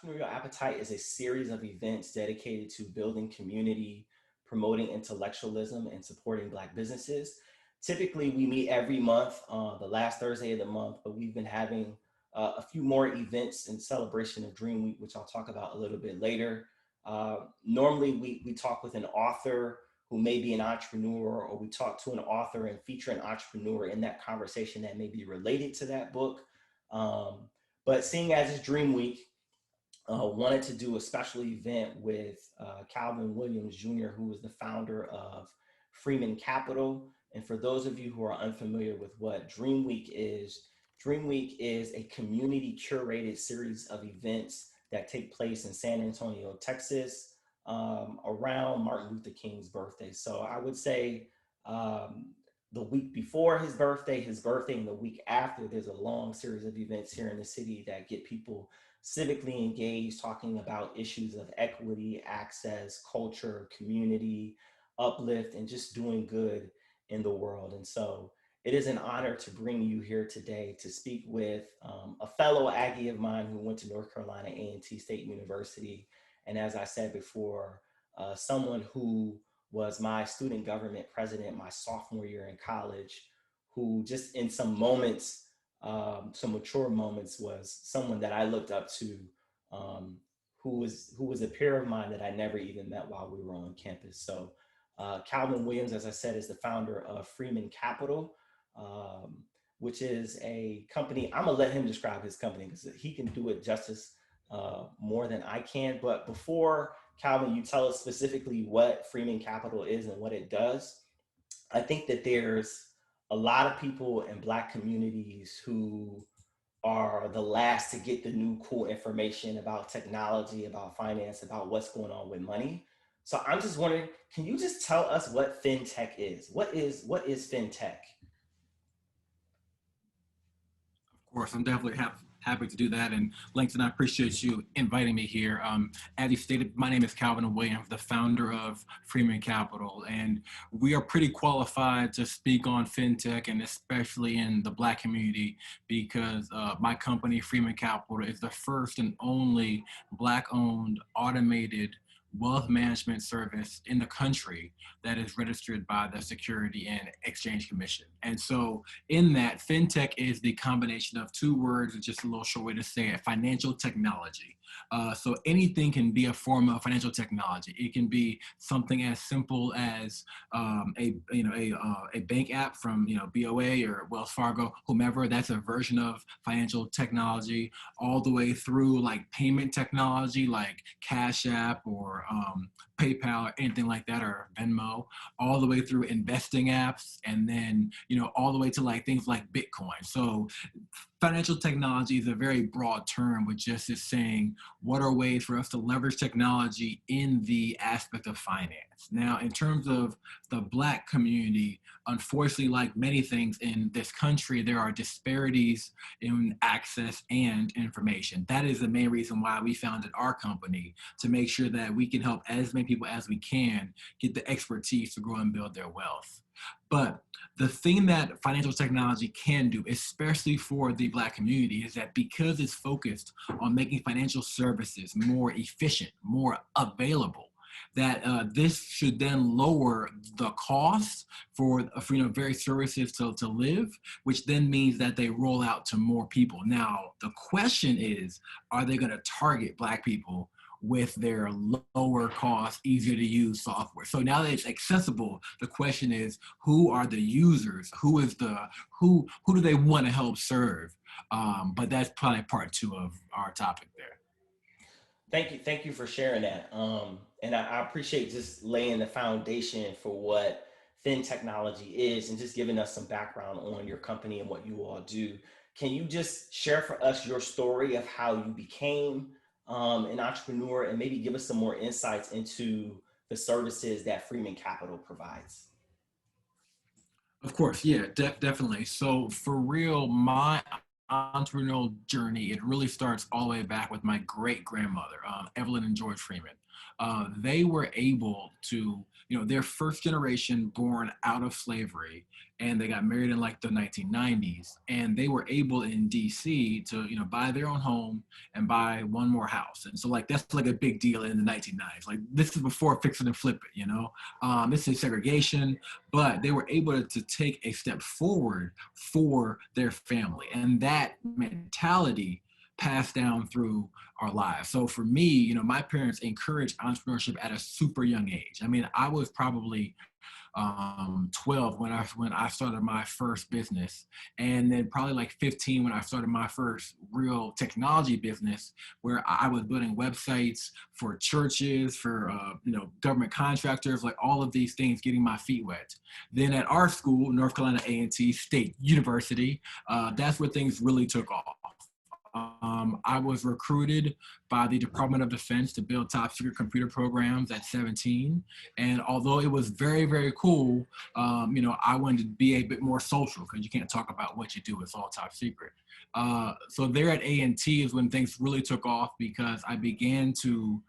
Entrepreneurial Appetite is a series of events dedicated to building community, promoting intellectualism, and supporting Black businesses. Typically, we meet every month, the last Thursday of the month, but we've been having a few more events in celebration of Dreamweek, which I'll talk about a little bit later. Normally, we talk with an author who may be an entrepreneur, or we talk to an author and feature an entrepreneur in that conversation that may be related to that book. Um, but seeing as it's Dream Week, wanted to do a special event with Calvin Williams Jr., who is the founder of Freeman Capital. And for those of you who are unfamiliar with what Dream Week is a community curated series of events that take place in San Antonio, Texas, around Martin Luther King's birthday. So I would say the week before his birthday, and the week after, there's a long series of events here in the city that get people civically engaged, talking about issues of equity, access, culture, community, uplift, and just doing good in the world. And so it is an honor to bring you here today to speak with a fellow Aggie of mine who went to North Carolina A&T State University. And as I said before, someone who was my student government president my sophomore year in college, who just in some moments, some mature moments, was someone that I looked up to, who was a peer of mine that I never even met while we were on campus. So Calvin Williams, as I said, is the founder of Freeman Capital, which is a company. I'm gonna let him describe his company because he can do it justice more than I can. But before, Calvin, you tell us specifically what Freeman Capital is and what it does, I think that there's a lot of people in Black communities who are the last to get the new cool information about technology, about finance, about what's going on with money. So I'm just wondering, can you just tell us what fintech is? What is fintech? Of course, I'm definitely happy to do that. And Langston, I appreciate you inviting me here. As you stated, my name is Calvin Williams, the founder of Freeman Capital, and we are pretty qualified to speak on fintech, and especially in the Black community, because my company, Freeman Capital, is the first and only Black-owned automated wealth management service in the country that is registered by the Security and Exchange Commission. And so in that, fintech is the combination of two words, just a little short way to say it: financial technology. So anything can be a form of financial technology. It can be something as simple as a bank app from BOA or Wells Fargo, whomever. That's a version of financial technology, all the way through like payment technology, like Cash App or PayPal or anything like that, or Venmo, all the way through investing apps, and then all the way to like things like Bitcoin. So financial technology is a very broad term, which just is saying what are ways for us to leverage technology in the aspect of finance. Now, in terms of the Black community, unfortunately, like many things in this country, there are disparities in access and information. That is the main reason why we founded our company, to make sure that we can help as many people as we can get the expertise to grow and build their wealth. But the thing that financial technology can do, especially for the Black community, is that because it's focused on making financial services more efficient, more available, that this should then lower the cost for various services to live, which then means that they roll out to more people. Now, the question is, are they going to target Black people with their lower cost, easier to use software? So now that it's accessible, the question is, who are the users? Who do they want to help serve? But that's probably part two of our topic there. Thank you for sharing that. And I appreciate just laying the foundation for what Fin Technology is and just giving us some background on your company and what you all do. Can you just share for us your story of how you became an entrepreneur, and maybe give us some more insights into the services that Freeman Capital provides? Of course, yeah, definitely. So for real, my entrepreneurial journey, it really starts all the way back with my great grandmother, Evelyn and George Freeman. They were able to, they're first generation born out of slavery, and they got married in like the 1990s, and they were able in DC to, you know, buy their own home and buy one more house. And so like that's like a big deal in the 1990s. Like this is before fix it and flip it, you know. This is segregation, but they were able to take a step forward for their family, and that mentality passed down through our lives. So for me, you know, my parents encouraged entrepreneurship at a super young age. I mean, I was probably 12 when I started my first business, and then probably like 15 when I started my first real technology business, where I was building websites for churches, for you know, government contractors, like all of these things, getting my feet wet. Then at our school, North Carolina A&T State University, that's where things really took off. I was recruited by the Department of Defense to build top secret computer programs at 17. And although it was very, very cool, you know, I wanted to be a bit more social because you can't talk about what you do. It's all top secret. So there at A&T is when things really took off, because I began to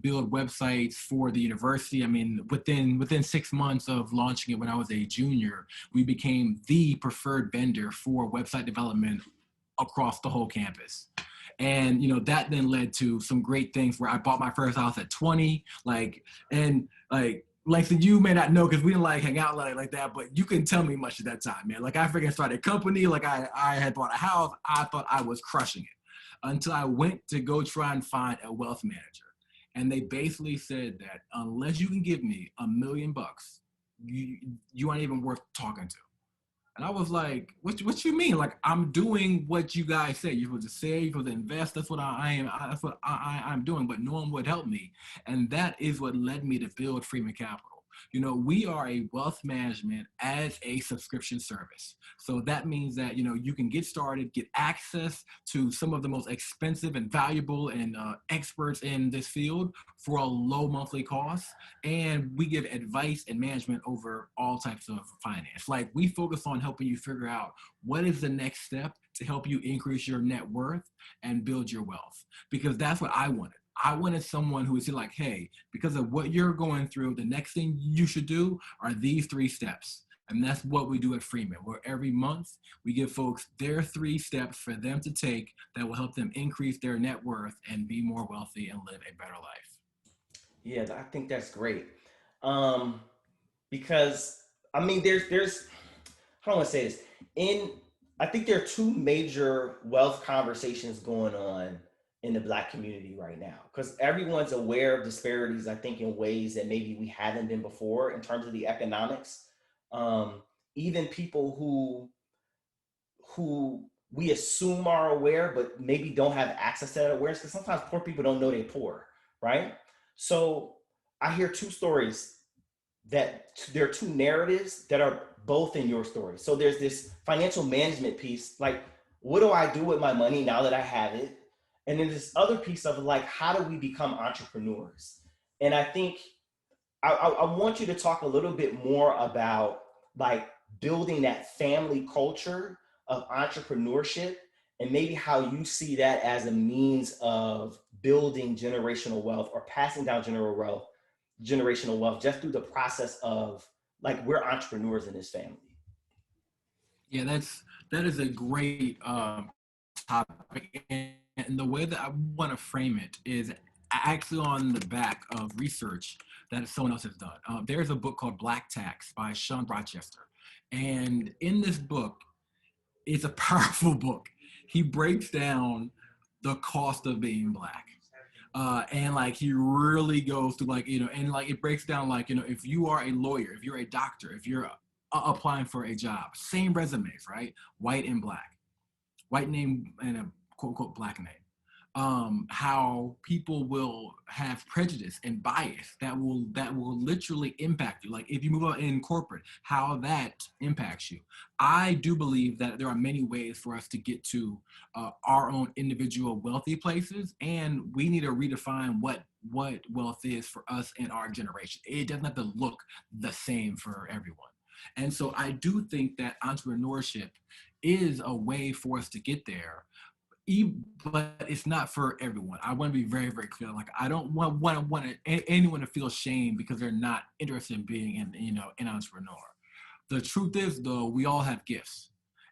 build websites for the university. I mean, within 6 months of launching it when I was a junior, we became the preferred vendor for website development across the whole campus. And, you know, that then led to some great things where I bought my first house at 20, Langston, you may not know because we didn't like hang out like that, but you couldn't tell me much at that time, man. Like I freaking started a company, like I had bought a house. I thought I was crushing it until I went to go try and find a wealth manager. And they basically said that unless you can give me $1 million, you aren't even worth talking to. And I was like, what you mean? Like, I'm doing what you guys say. You're supposed to save, you're supposed to invest. That's what I am. That's what I'm doing. But no one would help me. And that is what led me to build Freeman Capital. You know, we are a wealth management as a subscription service. So that means that, you know, you can get started, get access to some of the most expensive and valuable and experts in this field for a low monthly cost. And we give advice and management over all types of finance. Like we focus on helping you figure out what is the next step to help you increase your net worth and build your wealth, because that's what I wanted. I wanted someone who would say like, hey, because of what you're going through, the next thing you should do are these 3 steps. And that's what we do at Freeman, where every month we give folks their 3 steps for them to take that will help them increase their net worth and be more wealthy and live a better life. Yeah, I think that's great. Um, because I mean, there's how do I want to say this? In I think there are 2 major wealth conversations going on in the Black community right now, because everyone's aware of disparities, I think, in ways that maybe we haven't been before in terms of the economics. Even people who we assume are aware, but maybe don't have access to that awareness, because sometimes poor people don't know they're poor, right? So I hear 2 stories that there are 2 narratives that are both in your story. So there's this financial management piece, like, what do I do with my money now that I have it? And then this other piece of like, how do we become entrepreneurs? And I think I want you to talk a little bit more about like building that family culture of entrepreneurship, and maybe how you see that as a means of building generational wealth or passing down generational wealth just through the process of like, we're entrepreneurs in this family. Yeah, that is a great topic. And the way that I want to frame it is actually on the back of research that someone else has done. There's a book called Black Tax by Sean Rochester. And in this book, it's a powerful book. He breaks down the cost of being Black. And like he really goes through like, you know, and like it breaks down like, you know, if you are a lawyer, if you're a doctor, if you're applying for a job, same resumes, right? White and Black, white name and a quote unquote Black name. How people will have prejudice and bias that will literally impact you. Like if you move out in corporate, how that impacts you. I do believe that there are many ways for us to get to our own individual wealthy places, and we need to redefine what wealth is for us in our generation. It doesn't have to look the same for everyone. And so I do think that entrepreneurship is a way for us to get there, but it's not for everyone. I want to be very, very clear. Like I don't want anyone to feel shame because they're not interested in being an entrepreneur. The truth is, though, we all have gifts.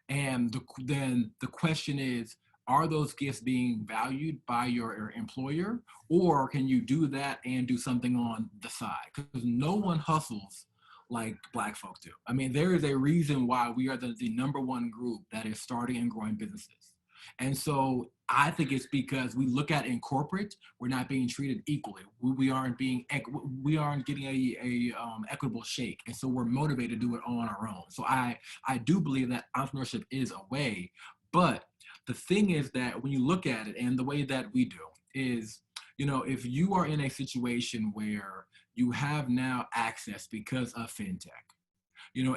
And then the question is, are those gifts being valued by your employer? Or can you do that and do something on the side? Because no one hustles like Black folk do. I mean, there is a reason why we are the number one group that is starting and growing businesses. And so I think it's because we look at in corporate, we're not being treated equally. We aren't being, we aren't getting a equitable shake. And so we're motivated to do it on our own. So I do believe that entrepreneurship is a way, but the thing is that when you look at it and the way that we do is, if you are in a situation where you have now access because of fintech,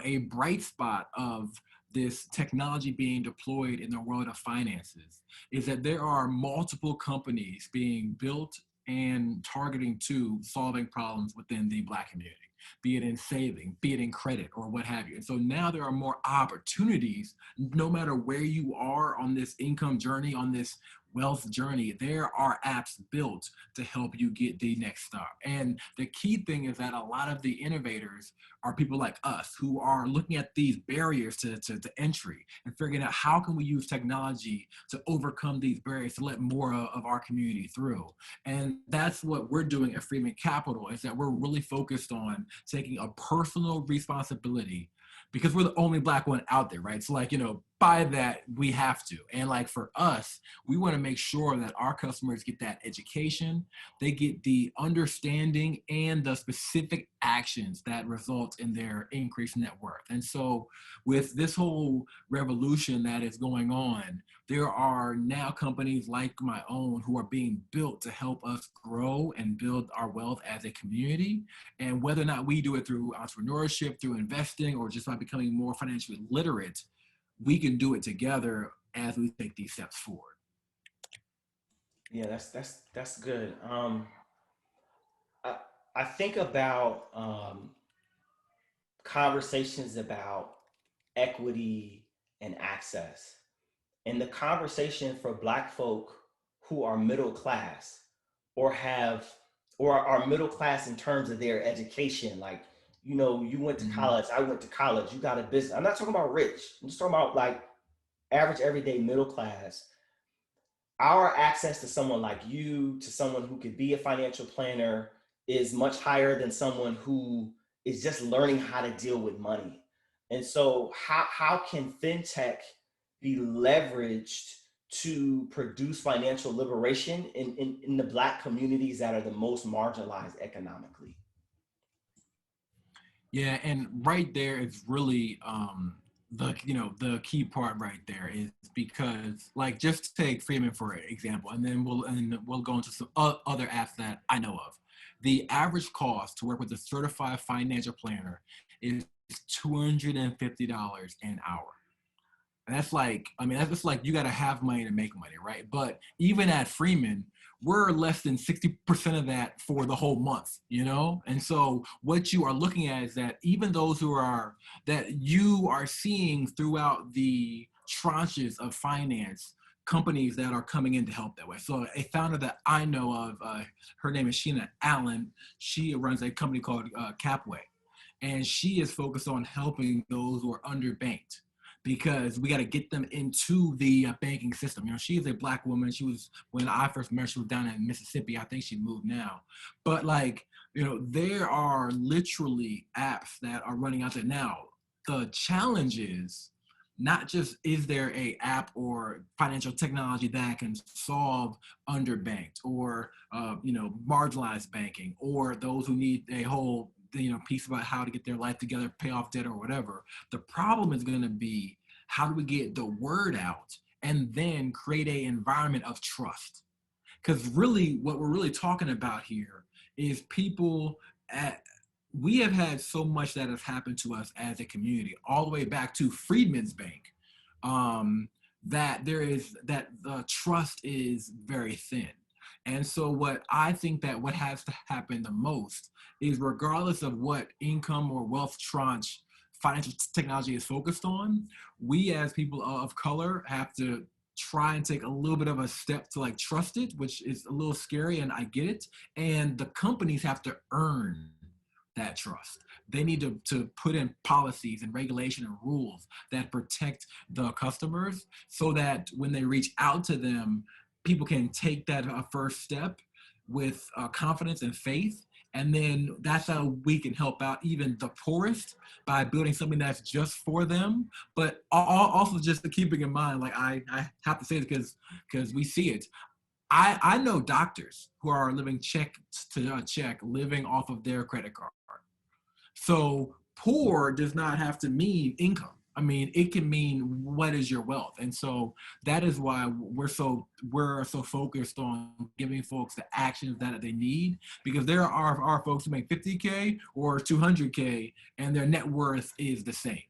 a bright spot of this technology being deployed in the world of finances is that there are multiple companies being built and targeting to solving problems within the Black community, be it in saving, be it in credit, or what have you. And so now there are more opportunities, no matter where you are on this income journey, on this wealth journey, there are apps built to help you get the next stop. And the key thing is that a lot of the innovators are people like us who are looking at these barriers to entry and figuring out how can we use technology to overcome these barriers to let more of our community through. And that's what we're doing at Freeman Capital, is that we're really focused on taking a personal responsibility because we're the only Black one out there, right? So by that, we have to. And for us, we want to make sure that our customers get that education, they get the understanding and the specific actions that result in their increased net worth. And so with this whole revolution that is going on, there are now companies like my own who are being built to help us grow and build our wealth as a community. And whether or not we do it through entrepreneurship, through investing, or just by becoming more financially literate, we can do it together as we take these steps forward. Yeah, that's good. I think about conversations about equity and access, and the conversation for Black folk who are middle class or are middle class in terms of their education. You went to college, I went to college, you got a business. I'm not talking about rich. I'm just talking about average, everyday middle class. Our access to someone like you, to someone who could be a financial planner, is much higher than someone who is just learning how to deal with money. And so how can fintech be leveraged to produce financial liberation in the Black communities that are the most marginalized economically? Yeah, and right there is really the key part right there is because just take Freeman for example, and then we'll go into some other apps that I know of. The average cost to work with a certified financial planner is $250 an hour. And that's that's just you got to have money to make money, right? But even at Freeman, we're less than 60% of that for the whole month, And so what you are looking at is that even those that you are seeing throughout the tranches of finance, companies that are coming in to help that way. So a founder that I know of, her name is Sheena Allen. She runs a company called Capway, and she is focused on helping those who are underbanked, because we got to get them into the banking system. She is a Black woman. When I first met her, she was down in Mississippi. I think she moved now. But there are literally apps that are running out there now. The challenge is not just is there a app or financial technology that can solve underbanked or marginalized banking, or those who need a whole piece about how to get their life together, pay off debt or whatever. The problem is going to be, how do we get the word out and then create an environment of trust? Because really what we're really talking about here is we have had so much that has happened to us as a community, all the way back to Freedman's Bank, that the trust is very thin. And so what I think that what has to happen the most is, regardless of what income or wealth tranche financial technology is focused on, we as people of color have to try and take a little bit of a step to trust it, which is a little scary, and I get it. And the companies have to earn that trust. They need to put in policies and regulation and rules that protect the customers so that when they reach out to them, people can take that first step with confidence and faith. And then that's how we can help out even the poorest by building something that's just for them. But also just keeping in mind, like I have to say it because we see it. I know doctors who are living check to check, living off of their credit card. So poor does not have to mean income. I mean, it can mean what is your wealth, and so that is why we're so focused on giving folks the actions that they need, because there are folks who make 50K or 200K, and their net worth is the same,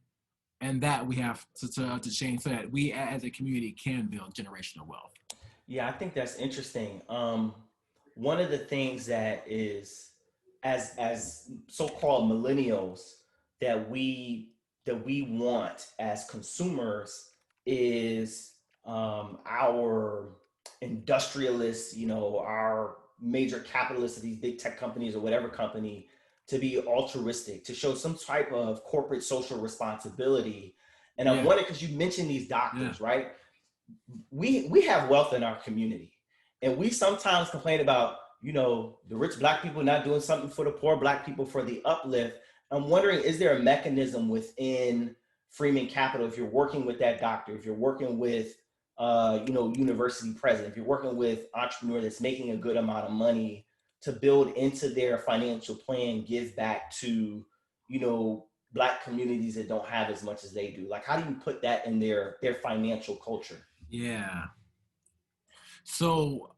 and that we have to change so that we as a community can build generational wealth. Yeah, I think that's interesting. One of the things that is as so-called millennials that we want as consumers is our industrialists, our major capitalists of these big tech companies or whatever company to be altruistic, to show some type of corporate social responsibility. And I'm Yeah, wondering, because you mentioned these yeah, doctors, right? We have wealth in our community, and we sometimes complain about the rich black people not doing something for the poor black people for the uplift. I'm wondering, is there a mechanism within Freeman Capital, if you're working with that doctor, if you're working with university president, if you're working with entrepreneur that's making a good amount of money, to build into their financial plan, give back to black communities that don't have as much as they do? Like, how do you put that in their financial culture? yeah. So,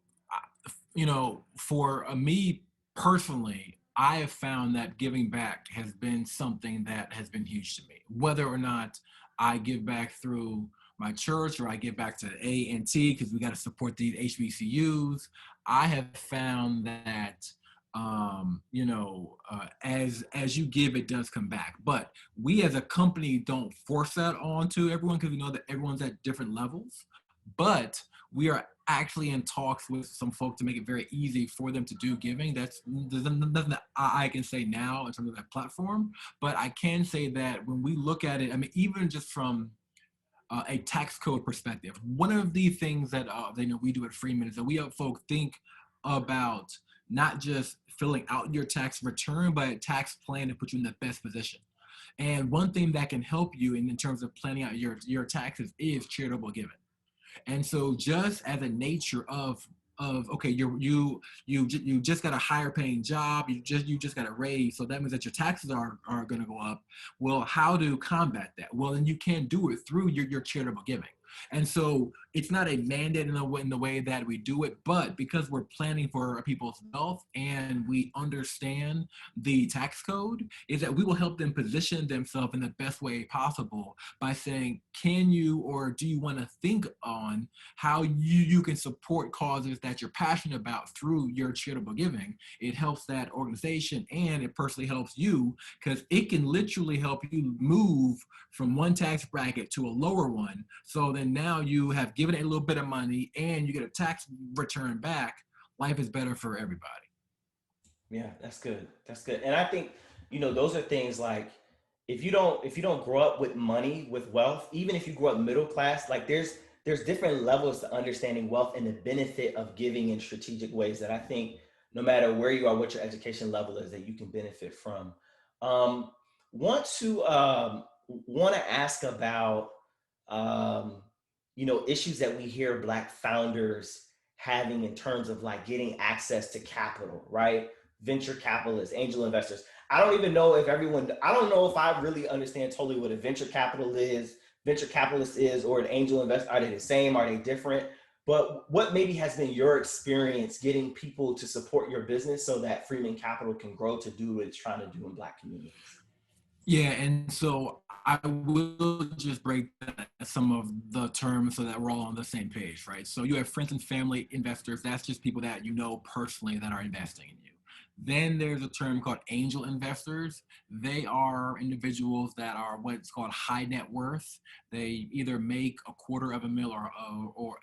for me personally, I have found that giving back has been something that has been huge to me. Whether or not I give back through my church or I give back to A&T because we got to support these HBCUs, I have found that as you give, it does come back. But we as a company don't force that on to everyone because we know that everyone's at different levels. But we are actually in talks with some folks to make it very easy for them to do giving. There's nothing that I can say now in terms of that platform, but I can say that when we look at it, I mean, even just from a tax code perspective, one of the things that we do at Freeman is that we help folks think about not just filling out your tax return, but a tax plan to put you in the best position. And one thing that can help you in terms of planning out your taxes is charitable giving. And so just as a nature of okay, you just got a higher paying job, you just got a raise, so that means that your taxes are going to go up. Well, how to combat that? Well, then you can do it through your charitable giving. And so it's not a mandate in the way that we do it, but because we're planning for people's wealth and we understand the tax code, is that we will help them position themselves in the best way possible by saying, can you or do you want to think on how you can support causes that you're passionate about through your charitable giving? It helps that organization and it personally helps you because it can literally help you move from one tax bracket to a lower one. So then now you have given it a little bit of money and you get a tax return back. Life is better for everybody. Yeah, that's good. That's good. And I think, those are things like, if you don't grow up with money, with wealth, even if you grow up middle class, like there's different levels to understanding wealth and the benefit of giving in strategic ways that I think no matter where you are, what your education level is, that you can benefit from. Um, want to ask about issues that we hear black founders having in terms of like getting access to capital, right? Venture capitalists, angel investors. I don't know if I really understand totally what a venture capitalist is, or an angel investor. Are they the same? Are they different? But what maybe has been your experience getting people to support your business so that Freeman Capital can grow to do what it's trying to do in black communities? Yeah, and so I will just break some of the terms so that we're all on the same page, right? So you have friends and family investors. That's just people that you know personally that are investing in you. Then there's a term called angel investors. They are individuals that are what's called high net worth. They either make a quarter of a mil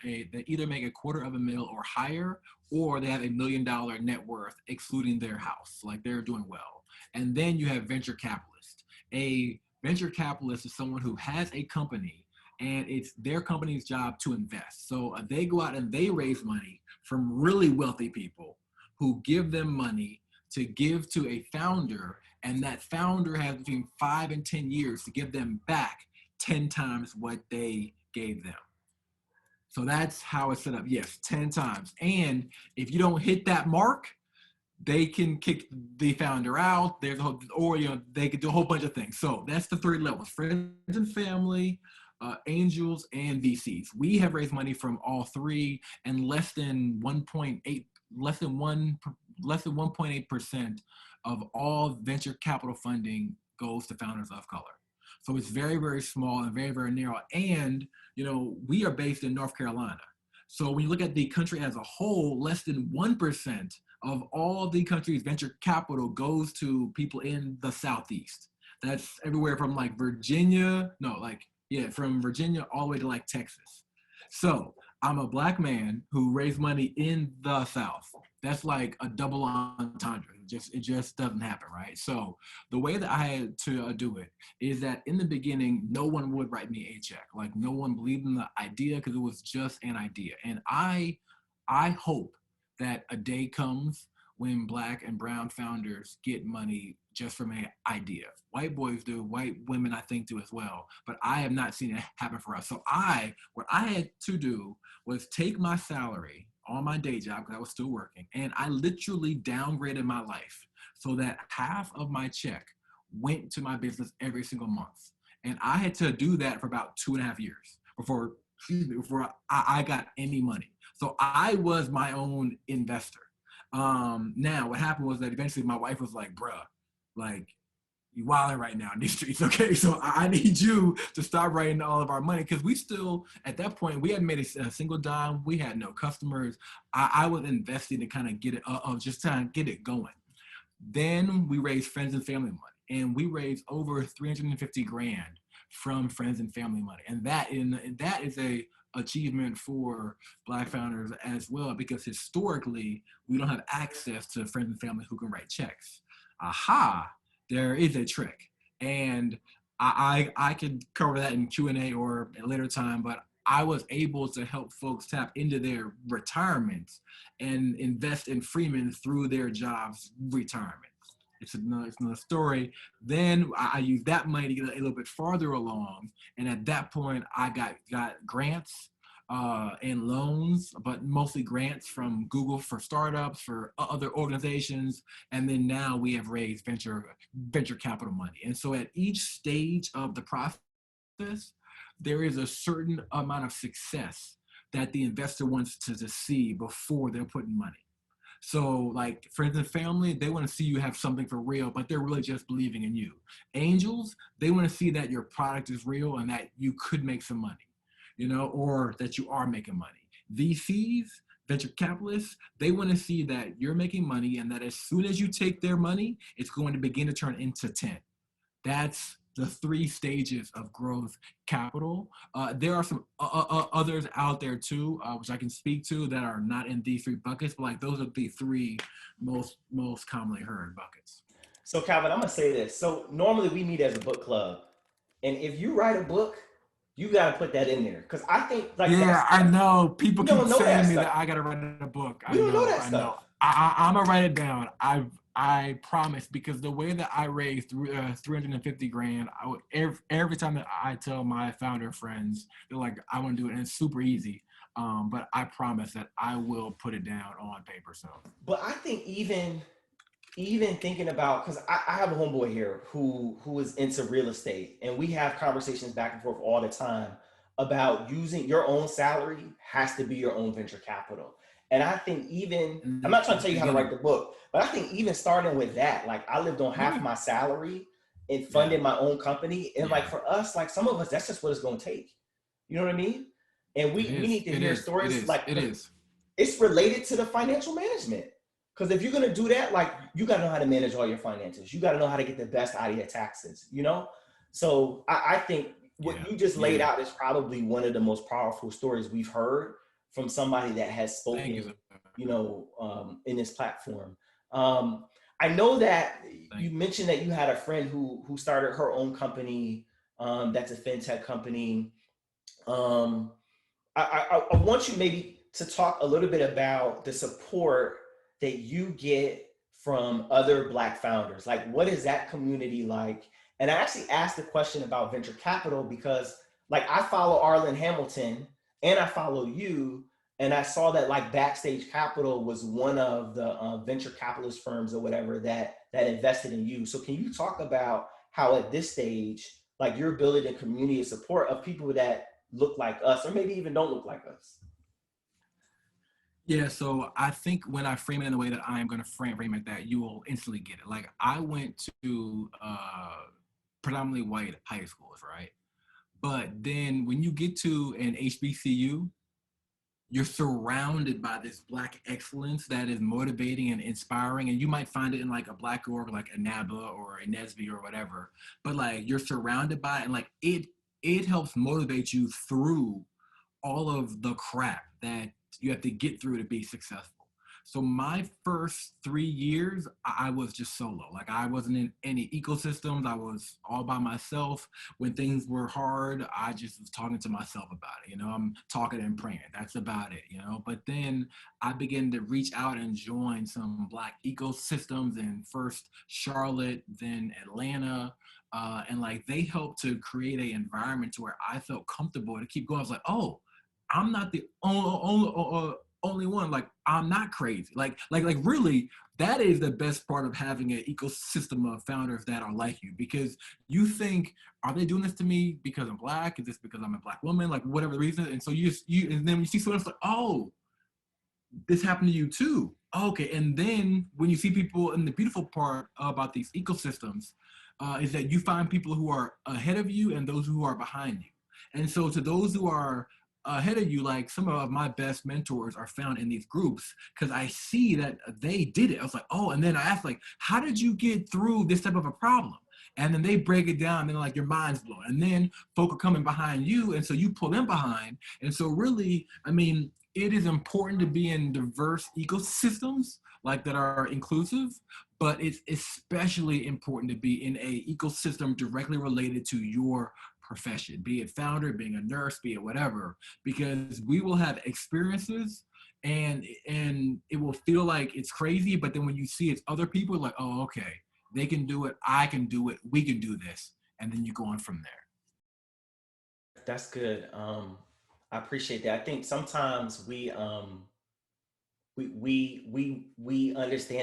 they either make a quarter of a mil or higher, or they have $1 million net worth excluding their house. Like they're doing well. And then you have venture capitalists. A venture capitalist is someone who has a company and it's their company's job to invest. So they go out and they raise money from really wealthy people who give them money to give to a founder, and that founder has between 5 and 10 years to give them back 10 times what they gave them. So that's how it's set up. Yes, 10 times. And if you don't hit that mark, they can kick the founder out. There's a whole, or they could do a whole bunch of things. So that's the 3 levels: friends and family, angels, and VCs. We have raised money from all 3, and less than 1.8% of all venture capital funding goes to founders of color. So it's very, very small and very, very narrow. And we are based in North Carolina. So when you look at the country as a whole, less than 1% of all the country's venture capital goes to people in the Southeast. That's everywhere from from Virginia all the way to Texas. So I'm a Black man who raised money in the South. That's like a double entendre. It just doesn't happen, right? So the way that I had to do it is that in the beginning, no one would write me a check. Like no one believed in the idea because it was just an idea. And I hope that a day comes when Black and brown founders get money just from an idea. White boys do, white women I think do as well, but I have not seen it happen for us. So what I had to do was take my salary on my day job, because I was still working, and I literally downgraded my life so that half of my check went to my business every single month. And I had to do that for about 2.5 years before I got any money. So I was my own investor. Now what happened was that eventually my wife was like, bruh, you wilding right now in these streets, okay? So I need you to stop writing all of our money, because we still, at that point, we hadn't made a single dime. We had no customers. I was investing to kind of get it, just trying to get it going. Then we raised friends and family money, and we raised over 350 grand from friends and family money. And that is a achievement for Black founders as well, because historically, we don't have access to friends and family who can write checks. Aha, there is a trick. And I could cover that in Q&A or at a later time, but I was able to help folks tap into their retirements and invest in Freeman through their jobs retirement. It's another story. Then I used that money to get a little bit farther along. And at that point, I got grants and loans, but mostly grants from Google for startups, for other organizations. And then now we have raised venture capital money. And so at each stage of the process, there is a certain amount of success that the investor wants to see before they're putting money. So friends and family, they want to see you have something for real, but they're really just believing in you. Angels, they want to see that your product is real and that you could make some money, or that you are making money. VCs, venture capitalists, they want to see that you're making money and that as soon as you take their money, it's going to begin to turn into 10. That's the 3 stages of growth capital. There are some others out there too, which I can speak to, that are not in these 3 buckets, but those are the 3 most commonly heard buckets. So Calvin, I'm gonna say this. So normally we meet as a book club, and if you write a book, you gotta put that in there, because I think I know people keep saying to me that I gotta write a book. You don't know that stuff. I'm gonna write it down. I promise, because the way that I raised 350 grand, every time that I tell my founder friends, they're like, I want to do it, and it's super easy. But I promise that I will put it down on paper. So, but I think even thinking about, because I have a homeboy here who is into real estate, and we have conversations back and forth all the time about using your own salary has to be your own venture capital. And I think I'm not trying to tell you how to write the book, but I think even starting with that, I lived on half my salary and funded my own company. And for us, some of us, that's just what it's going to take. You know what I mean? And we need to hear stories. It's related to the financial management. Because if you're gonna do that, like you gotta know how to manage all your finances. You gotta know how to get the best out of your taxes, you know? So I think what Yeah. you just laid Yeah. out is probably one of the most powerful stories we've heard from somebody that has Thank you, spoken, sir. in this platform. Um, I know that Thank you you. mentioned that you had a friend who started her own company, that's a fintech company. Um, I want you maybe to talk a little bit about the support that you get from other Black founders. Like, what is that community like? And I actually asked the question about venture capital because, like, I follow Arlen Hamilton and I follow you, and I saw that like Backstage Capital was one of the venture capitalist firms or whatever that invested in you. So, can you talk about how at this stage, like, you're building a community of support of people that look like us or maybe even don't look like us? Yeah, so I think when I frame it in the way that I am going to frame it, that you will instantly get it. Like I went to predominantly white high schools, right? But then when you get to an HBCU, you're surrounded by this Black excellence that is motivating and inspiring, and you might find it in like a Black org like a NABA or a NSB or whatever. But like you're surrounded by it, and like it helps motivate you through all of the crap that you have to get through to be successful. So my first 3 years, I was just solo. Like I wasn't in any ecosystems. I was all by myself. When things were hard, I just was talking to myself about it. You know, I'm talking and praying. That's about it, you know. But then I began to reach out and join some Black ecosystems in first Charlotte, then Atlanta, and like they helped to create an environment to where I felt comfortable to keep going. I was like, oh, I'm not the only one. Like I'm not crazy. Like really, that is the best part of having an ecosystem of founders that are like you, because you think, are they doing this to me because I'm Black? Is this because I'm a Black woman? Like whatever the reason. And so you and then when you see someone else like, oh, this happened to you too. Okay, and then when you see people, and the beautiful part about these ecosystems is that you find people who are ahead of you and those who are behind you. And so to those who are ahead of you, like some of my best mentors are found in these groups because I see that they did it. I was like, oh, and then I asked like, how did you get through this type of a problem? And then they break it down, and like your mind's blown. And then folk are coming behind you, and so you pull them behind. And so really, I mean, it is important to be in diverse ecosystems like that are inclusive, but it's especially important to be in a ecosystem directly related to your profession, be it founder, being a nurse, be it whatever, because we will have experiences and it will feel like it's crazy, but then when you see it's other people, like, oh, okay, they can do it, I can do it, we can do this, and then you go on from there. That's good. I appreciate that. I think sometimes we understand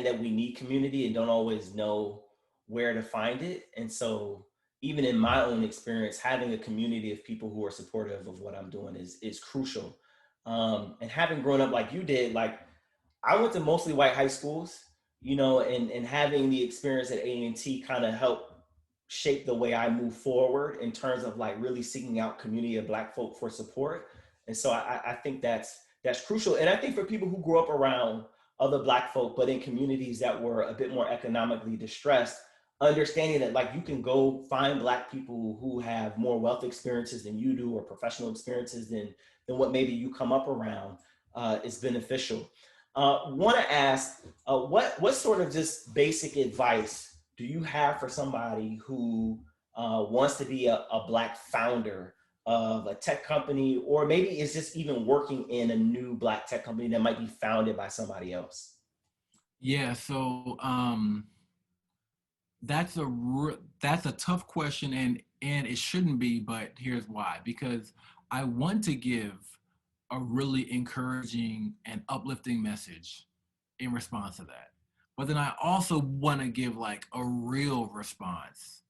that we need community and don't always know where to find it. And so even in my own experience, having a community of people who are supportive of what I'm doing is crucial. And having grown up like you did, like I went to mostly white high schools, and having the experience at A&T kind of helped shape the way I move forward in terms of like really seeking out community of Black folk for support. And so I think that's crucial. And I think for people who grew up around other Black folk, but in communities that were a bit more economically distressed, understanding that like you can go find Black people who have more wealth experiences than you do or professional experiences than what maybe you come up around is beneficial. Want to ask, what sort of just basic advice do you have for somebody who wants to be a Black founder of a tech company, or maybe is just even working in a new Black tech company that might be founded by somebody else? Yeah, so that's a tough question, and it shouldn't be, but here's why. Because I want to give a really encouraging and uplifting message in response to that. But then I also want to give like a real response.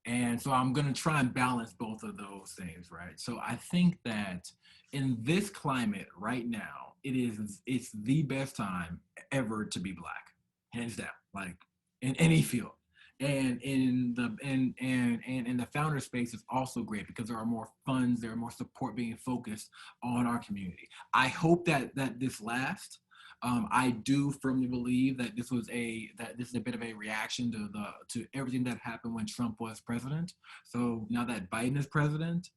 And so I'm going to try and balance both of those things, right? So I think that in this climate right now, it's the best time ever to be Black, hands down, like in any field. And and in the founder space is also great because there are more funds, there are more support being focused on our community. I hope that this lasts. I do firmly believe that this is a bit of a reaction to everything that happened when Trump was president. So now that Biden is president,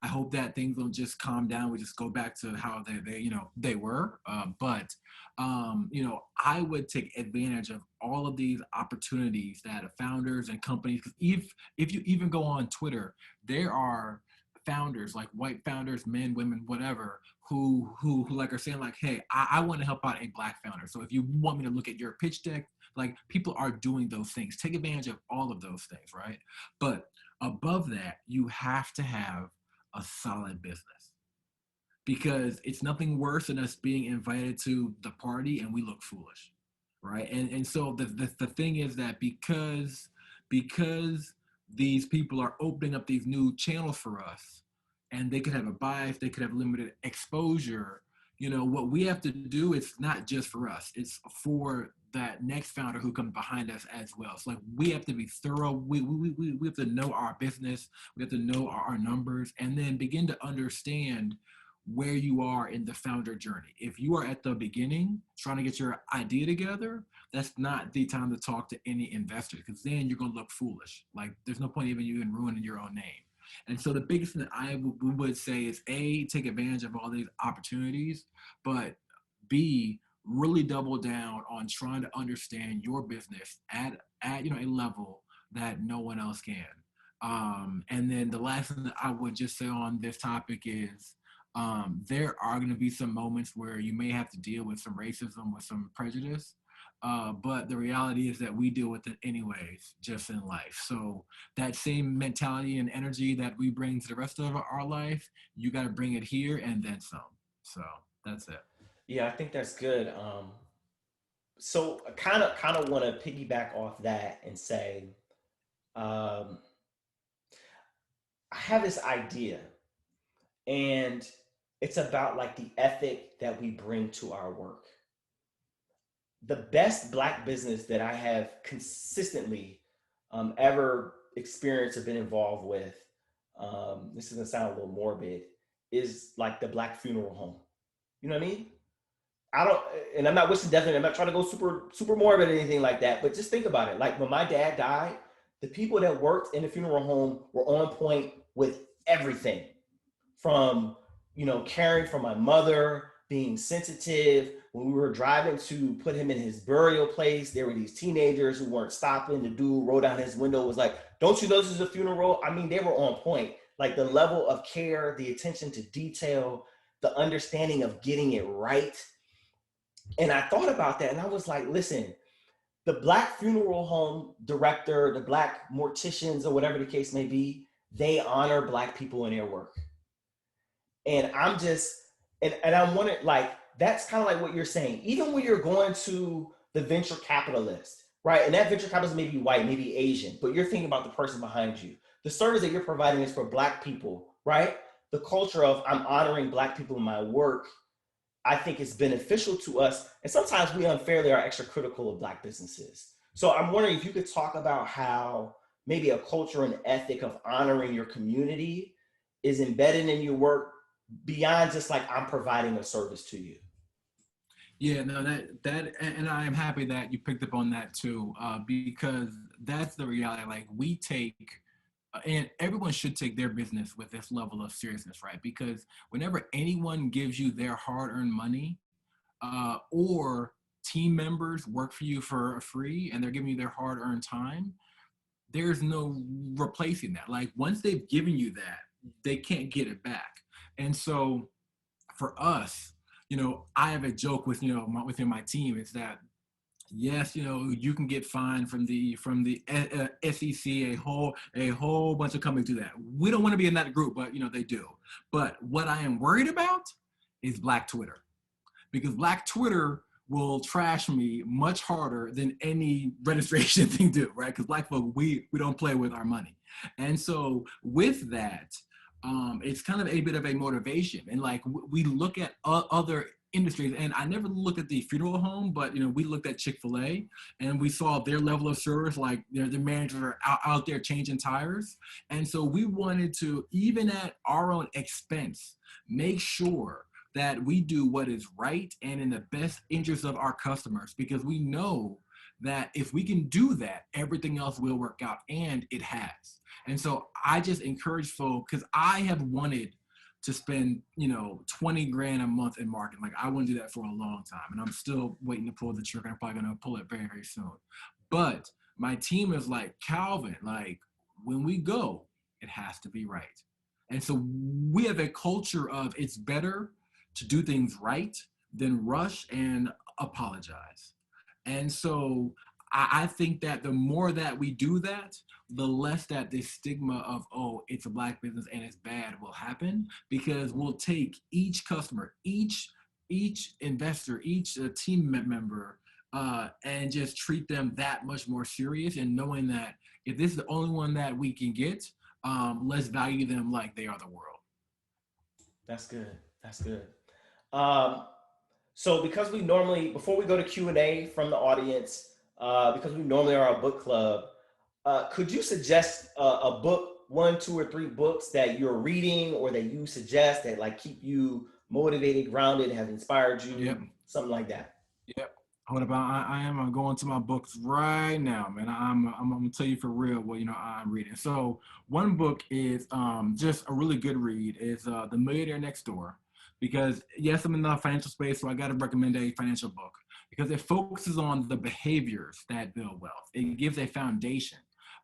I hope that things don't just calm down. We just go back to how they were. I would take advantage of all of these opportunities that founders and companies. If you even go on Twitter, there are founders, like white founders, men, women, whatever, who like are saying like, hey, I want to help out a black founder. So if you want me to look at your pitch deck, like people are doing those things. Take advantage of all of those things, right? But above that, you have to have a solid business, because it's nothing worse than us being invited to the party and we look foolish, right? And so the thing is that because these people are opening up these new channels for us, and they could have a bias, they could have limited exposure. What we have to do, it's not just for us, it's for that next founder who comes behind us as well. So like we have to be thorough. We have to know our business. We have to know our numbers, and then begin to understand where you are in the founder journey. If you are at the beginning trying to get your idea together, that's not the time to talk to any investors, because then you're going to look foolish. Like there's no point even you in ruining your own name. And so the biggest thing that I would say is A, take advantage of all these opportunities, but B, really double down on trying to understand your business at a level that no one else can. And then the last thing that I would just say on this topic is there are going to be some moments where you may have to deal with some racism, with some prejudice. But the reality is that we deal with it anyways, just in life. So that same mentality and energy that we bring to the rest of our life, you got to bring it here and then some. So that's it. Yeah, I think that's good. So I kind of want to piggyback off that and say, um, I have this idea, and it's about like the ethic that we bring to our work. The best black business that I have consistently ever experienced or been involved with, this is gonna sound a little morbid, is like the black funeral home. You know what I mean? I don't, and I'm not wishing death, and I'm not trying to go super morbid or anything like that. But just think about it. Like when my dad died, the people that worked in the funeral home were on point with everything, from caring for my mother, being sensitive. When we were driving to put him in his burial place, there were these teenagers who weren't stopping. The dude rolled down his window, was like, "Don't you know this is a funeral?" I mean, they were on point. Like the level of care, the attention to detail, the understanding of getting it right. And I thought about that, and I was like, listen, the black funeral home director, the black morticians, or whatever the case may be, they honor black people in their work. And I'm just, and I'm wondering, like, that's kind of like what you're saying. Even when you're going to the venture capitalist, right? And that venture capitalist may be white, maybe Asian, but you're thinking about the person behind you. The service that you're providing is for black people, right? The culture of I'm honoring black people in my work, I think is beneficial to us. And sometimes we unfairly are extra critical of black businesses. So I'm wondering if you could talk about how maybe a culture and ethic of honoring your community is embedded in your work beyond just like I'm providing a service to you. Yeah, no, and I am happy that you picked up on that too, because that's the reality. Like we take, and everyone should take their business with this level of seriousness, right? Because whenever anyone gives you their hard-earned money, or team members work for you for free and they're giving you their hard-earned time, there's no replacing that. Like once they've given you that, they can't get it back. And so for us, I have a joke with, within my team, is that yes, you can get fined from the SEC, a whole bunch of companies do that. We don't want to be in that group, but they do. But what I am worried about is Black Twitter, because Black Twitter will trash me much harder than any registration thing do, right? Because Black folk, we don't play with our money. And so with that, it's kind of a bit of a motivation. And like we look at other industries, and I never looked at the funeral home, but we looked at Chick-fil-A and we saw their level of service, like the managers are out there changing tires. And so we wanted to, even at our own expense, make sure that we do what is right and in the best interest of our customers, because we know that if we can do that, everything else will work out, and it has. And so I just encourage folks, because I have wanted to spend, 20 grand a month in marketing. Like, I want to do that for a long time, and I'm still waiting to pull the trigger. I'm probably going to pull it very, very soon. But my team is like, Calvin, like, when we go, it has to be right. And so we have a culture of, it's better to do things right than rush and apologize. And so I think that the more that we do that, the less that this stigma of, oh, it's a Black business and it's bad will happen, because we'll take each customer, each investor, each team member, and just treat them that much more serious, and knowing that if this is the only one that we can get, let's value them like they are the world. That's good. That's good. Um, so because we normally, before we go to Q&A from the audience, because we normally are a book club, could you suggest a book, 1, 2, or 3 books that you're reading or that you suggest that like keep you motivated, grounded, have inspired you, Yep. something like that? Yep. Hold up, I am going to my books right now, man. I'm gonna tell you for real what I'm reading. So one book is just a really good read is The Millionaire Next Door, because yes, I'm in the financial space, so I got to recommend a financial book because it focuses on the behaviors that build wealth. It gives a foundation.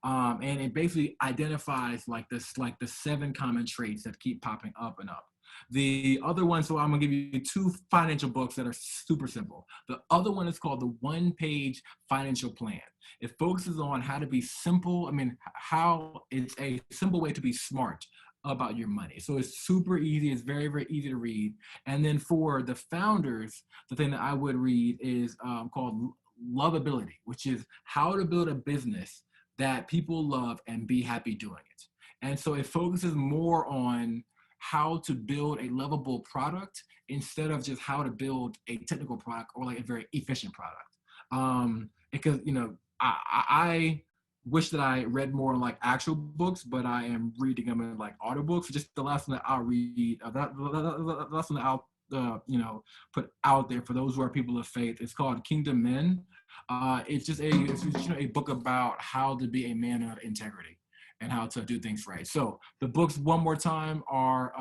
And it basically identifies like the 7 common traits that keep popping up and up. The other one, so I'm gonna give you 2 financial books that are super simple. The other one is called The One-Page Financial Plan. It focuses on how to be simple. I mean, how it's a simple way to be smart about your money. So it's super easy. It's very, very easy to read. And then for the founders, the thing that I would read is called Lovability, which is how to build a business that people love and be happy doing it. And so it focuses more on how to build a lovable product instead of just how to build a technical product or like a very efficient product. Because I wish that I read more like actual books, but I am reading them in like audiobooks. Just the last one that I'll read, the last one that I'll put out there for those who are people of faith. It's called Kingdom Men. It's just a book about how to be a man of integrity and how to do things right. So the books, one more time, are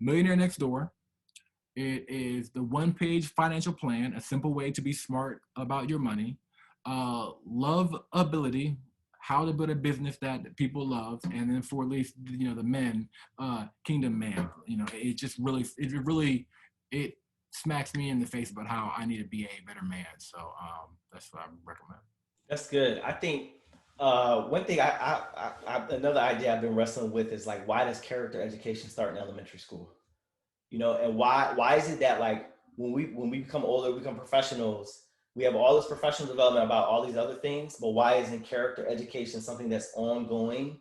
Millionaire Next Door. It is The One-Page Financial Plan, a simple way to be smart about your money. Lovability, how to build a business that people love, and then for at least the men, Kingdom Man. It just it smacks me in the face about how I need to be a better man. So that's what I recommend. That's good. I think one thing another idea I've been wrestling with is like, why does character education start in elementary school? And why is it that like when we become older, we become professionals, we have all this professional development about all these other things, but why isn't character education something that's ongoing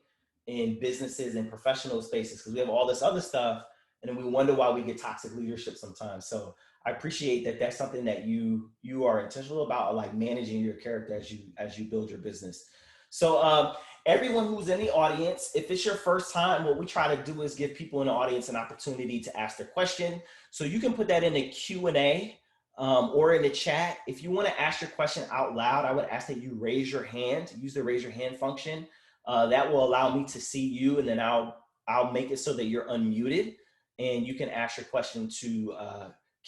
in businesses and professional spaces? Because we have all this other stuff, and then we wonder why we get toxic leadership sometimes. So I appreciate that that's something that you are intentional about, like managing your character as you build your business. So everyone who's in the audience, if it's your first time, what we try to do is give people in the audience an opportunity to ask their question. So you can put that in the Q&A or in the chat. If you want to ask your question out loud, I would ask that you raise your hand, use the raise your hand function. That will allow me to see you, and then I'll make it so that you're unmuted and you can ask your question to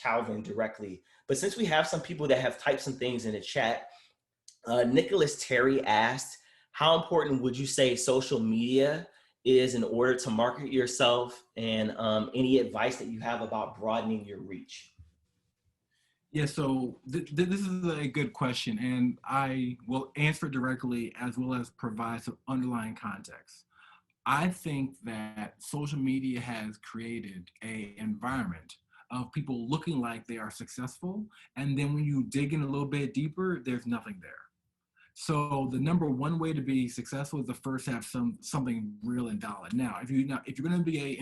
Calvin directly. But since we have some people that have typed some things in the chat, Nicholas Terry asked, how important would you say social media is in order to market yourself, and any advice that you have about broadening your reach? Yeah, so this is a good question, and I will answer directly as well as provide some underlying context. I think that social media has created an environment of people looking like they are successful, and then when you dig in a little bit deeper, there's nothing there. So the number one way to be successful is to first have something real and valid. Now, if you're going to be a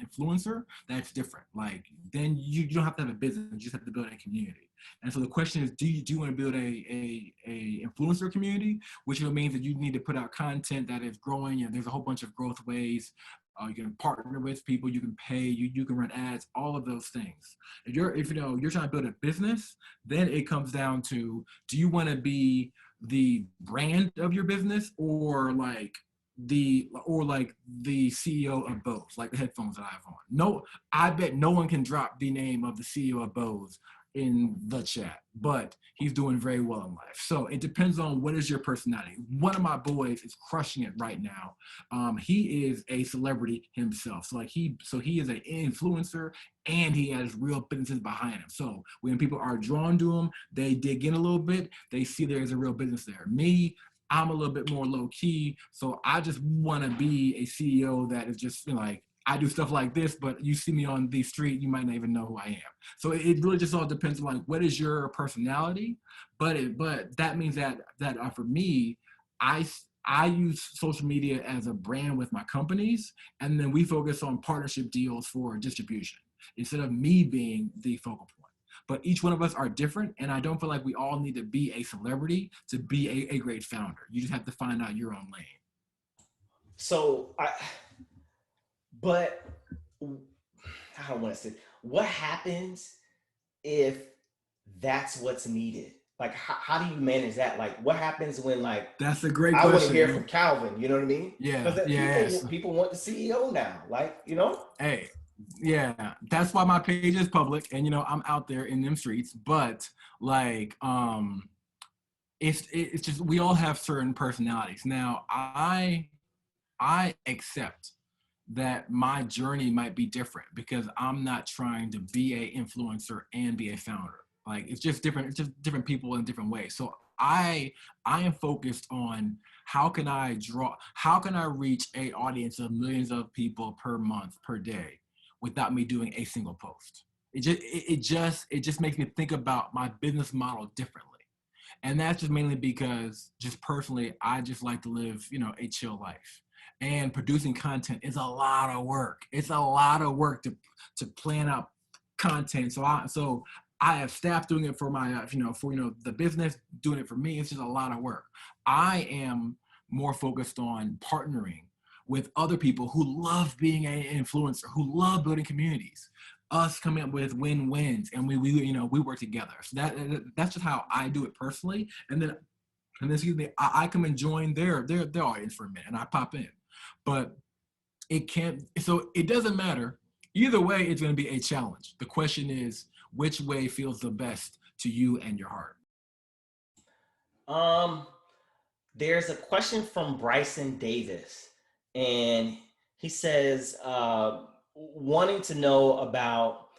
influencer, that's different. Like then you don't have to have a business; you just have to build a community. And so the question is, do you want to build a influencer community, which means that you need to put out content that is growing, and there's a whole bunch of growth ways. You can partner with people. You can pay. You can run ads. All of those things. If you're trying to build a business, then it comes down to, do you want to be the brand of your business, or like the CEO of Bose, like the headphones that I have on? No, I bet no one can drop the name of the CEO of Bose in the chat, but he's doing very well in life. So it depends on what is your personality. One of my boys is crushing it right now. He is a celebrity himself. So he is an influencer, and he has real businesses behind him. So when people are drawn to him, they dig in a little bit, they see there's a real business there. Me, I'm a little bit more low key. So I just want to be a CEO that is just, like, I do stuff like this, but you see me on the street, you might not even know who I am. So it really just all depends on, like, what is your personality. But that means that for me, I use social media as a brand with my companies, and then we focus on partnership deals for distribution instead of me being the focal point. But each one of us are different, and I don't feel like we all need to be a celebrity to be a great founder. You just have to find out your own lane. But I don't want to say, what happens if that's what's needed? Like, how do you manage that? Like, what happens when, like, that's a great I question. want to hear from Calvin, you know what I mean? Yeah. Because people want the CEO now, like, Hey, yeah, that's why my page is public, and I'm out there in them streets. But like, it's just, we all have certain personalities. Now, I accept that my journey might be different because I'm not trying to be a influencer and be a founder. Like, it's just different. It's just different people in different ways. So I am focused on how can I reach a audience of millions of people per month, per day, without me doing a single post. It just makes me think about my business model differently. And that's just mainly because, just personally, I just like to live, a chill life. And producing content is a lot of work. It's a lot of work to plan out content. So I have staff doing it for my, the business, doing it for me. It's just a lot of work. I am more focused on partnering with other people who love being an influencer, who love building communities, us coming up with win-wins, and we work together. So that's just how I do it personally. And then excuse me, I come and join their audience for a minute, and I pop in. But it doesn't matter. Either way, it's going to be a challenge. The question is, which way feels the best to you and your heart? There's a question from Bryson Davis, and he says, wanting to know about,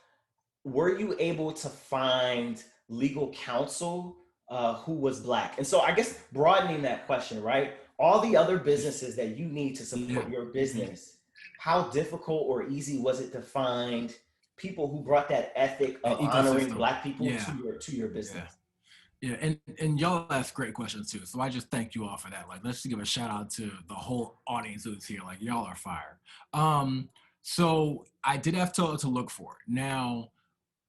were you able to find legal counsel who was Black? And so I guess broadening that question, right? All the other businesses that you need to support your business, how difficult or easy was it to find people who brought that ethic of honoring Black people to your business? Yeah, and y'all ask great questions too. So I just thank you all for that. Like, let's just give a shout out to the whole audience who's here. Like, y'all are fire. So I did have to look for it. Now,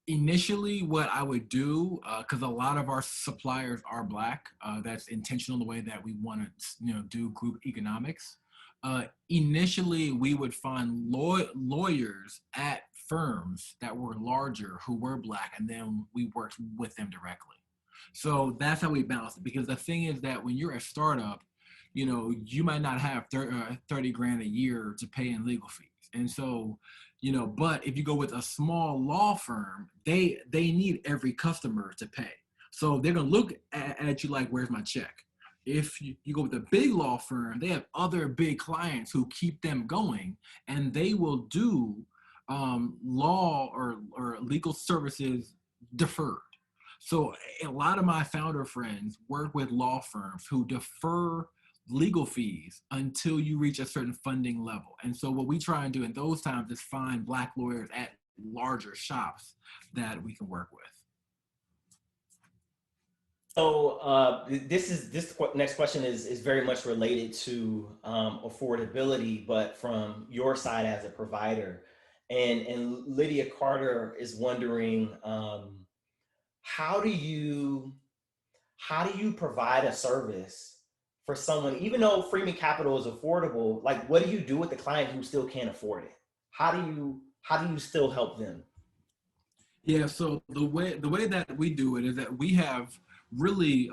initially, what I would do, because a lot of our suppliers are Black, that's intentional in the way that we want to, do group economics. Initially, we would find lawyers at firms that were larger who were Black, and then we worked with them directly. So that's how we balance it. Because the thing is that when you're a startup, you might not have 30 grand a year to pay in legal fees. And so, but if you go with a small law firm, they need every customer to pay. So they're going to look at you like, where's my check? If you go with a big law firm, they have other big clients who keep them going, and they will do law or legal services deferred. So a lot of my founder friends work with law firms who defer legal fees until you reach a certain funding level. And so what we try and do in those times is find Black lawyers at larger shops that we can work with. So this next question is very much related to affordability, but from your side as a provider. And Lydia Carter is wondering, how do you provide a service for someone, even though Freeman Capital is affordable, like what do you do with the client who still can't afford it? How do you still help them? Yeah, so the way that we do it is that we have really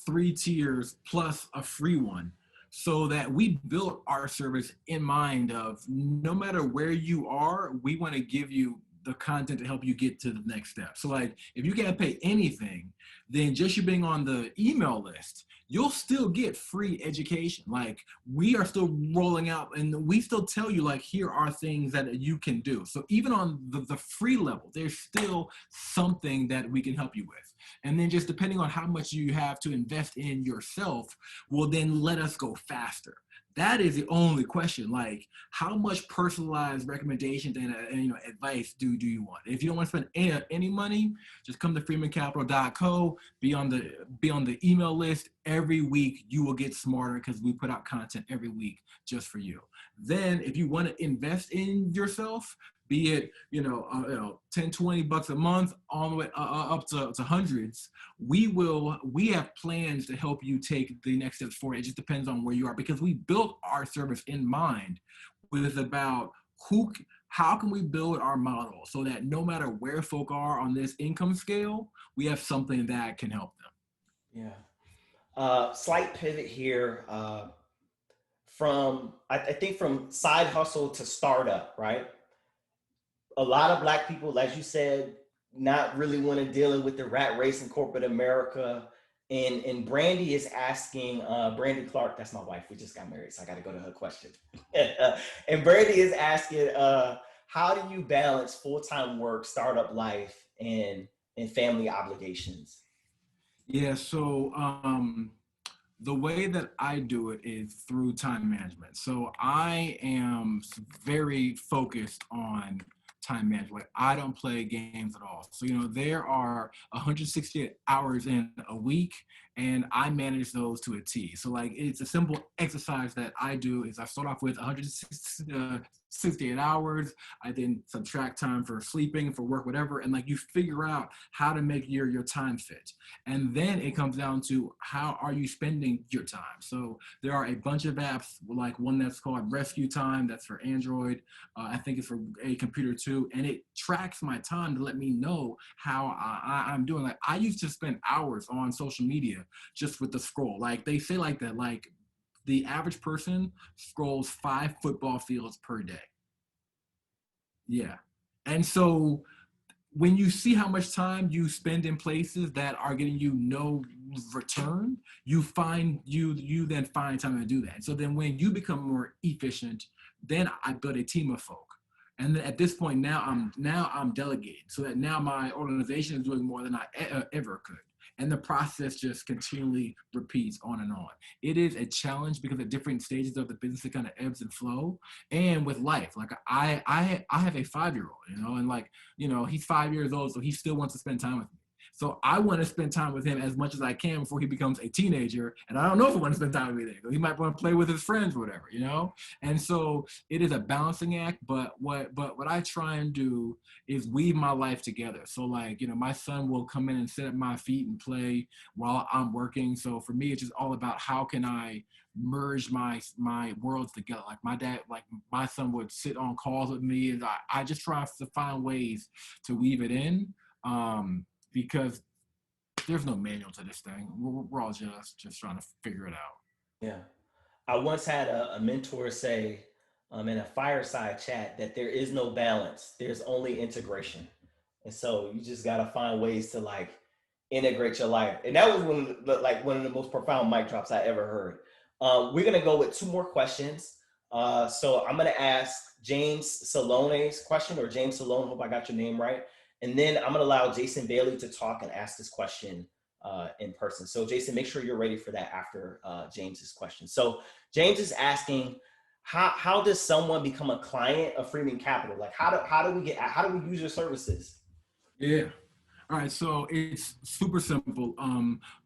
three tiers plus a free one, so that we built our service in mind of no matter where you are, we want to give you the content to help you get to the next step. So like if you can't pay anything, then just you being on the email list, you'll still get free education. Like we are still rolling out and we still tell you like here are things that you can do. So even on the free level, there's still something that we can help you with. And then just depending on how much you have to invest in yourself will then let us go faster. That is the only question. Like, how much personalized recommendations and advice do you want? If you don't want to spend any money, just come to freemancapital.co. Be on the email list. Every week you will get smarter because we put out content every week just for you. Then, if you want to invest in yourself, be it 10 $20 a month all the way up to hundreds, we have plans to help you take the next steps forward. It just depends on where you are, because we built our service in mind with about how can we build our model so that no matter where folk are on this income scale, we have something that can help them. Yeah. Slight pivot here. From I think from side hustle to startup, right? A lot of Black people, as you said, not really want to dealing with the rat race in corporate America. And Brandy is asking, Brandy Clark, that's my wife. We just got married, so I got to go to her question. And Brandy is asking, how do you balance full-time work, startup life, and family obligations? Yeah, so the way that I do it is through time management. So I am very focused on time management. Like, I don't play games at all. So, there are 168 hours in a week, and I manage those to a T. So like, it's a simple exercise that I do is I start off with 168 hours. I then subtract time for sleeping, for work, whatever. And like, you figure out how to make your time fit. And then it comes down to how are you spending your time? So there are a bunch of apps, like one that's called Rescue Time, that's for Android. I think it's for a computer too. And it tracks my time to let me know how I'm doing. Like, I used to spend hours on social media just with the scroll. Like they say like that, like the average person scrolls 5 football fields per day. Yeah. And so when you see how much time you spend in places that are getting you no return, you then find time to do that. So then when you become more efficient, then I build a team of folk. And then at this point now I'm delegating, so that now my organization is doing more than I ever could. And the process just continually repeats on and on. It is a challenge because at different stages of the business, it kind of ebbs and flow. And with life, like I have a 5-year-old, and like, he's 5 years old, so he still wants to spend time with me. So I want to spend time with him as much as I can before he becomes a teenager. And I don't know if I want to spend time with me there. He might want to play with his friends or whatever, And so it is a balancing act. But what I try and do is weave my life together. So like, my son will come in and sit at my feet and play while I'm working. So for me, it's just all about how can I merge my worlds together. Like my son would sit on calls with me, and I just try to find ways to weave it in. Because there's no manual to this thing. We're all just trying to figure it out. Yeah. I once had a mentor say in a fireside chat that there is no balance, there's only integration. And so you just got to find ways to like integrate your life. And that was one of the most profound mic drops I ever heard. We're going to go with 2 more questions. So I'm going to ask James Salone's question, or James Salone, hope I got your name right. And then I'm going to allow Jason Bailey to talk and ask this question in person. So Jason, make sure you're ready for that after James's question. So James is asking, how does someone become a client of Freeman Capital? Like how do we use your services? Yeah. All right, so it's super simple.